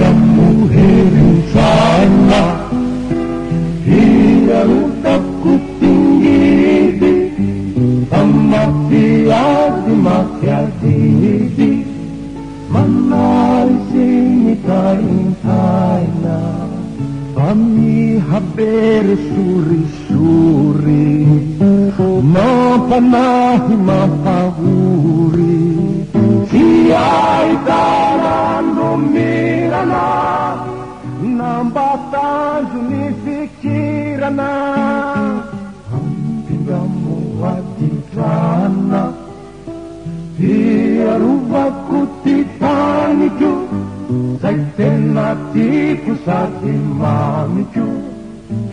Muherin sana hiyarutak ku tinggi amatiadi makiadi manalisini kaintaina kami haber suri-suri mapanahi mapahuri siai taran lumirana nambatan junifikirana hampindamu wajibana hiaruvaku titaniku saitenatiku satimamiku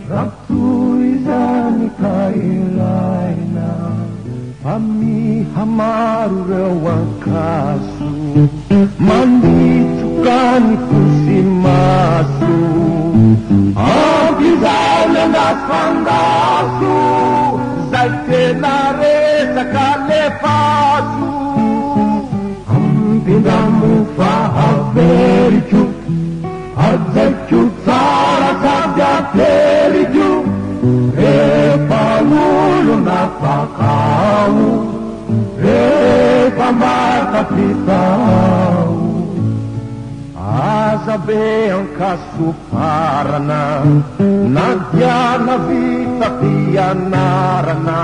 ratu izani kailaina Ami hamaru rewakasu mandi cukani kusimasu abizana nasfangasu zaitenare sakalefasu ampindamu fahavericu azacu tsara kadyatelicu Pamulo na pakau pamata pitau Azabe ang kasuparana Nadya na vita piyanarana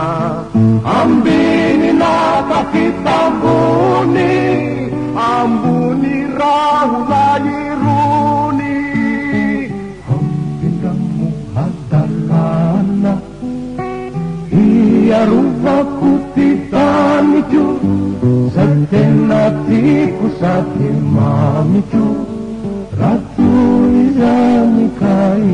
Ambini na kakitambuni Ambuni rahulairuni Hampindamu hadalana Iaruvaku titanicu satenatiku satimamicu ratu izani kai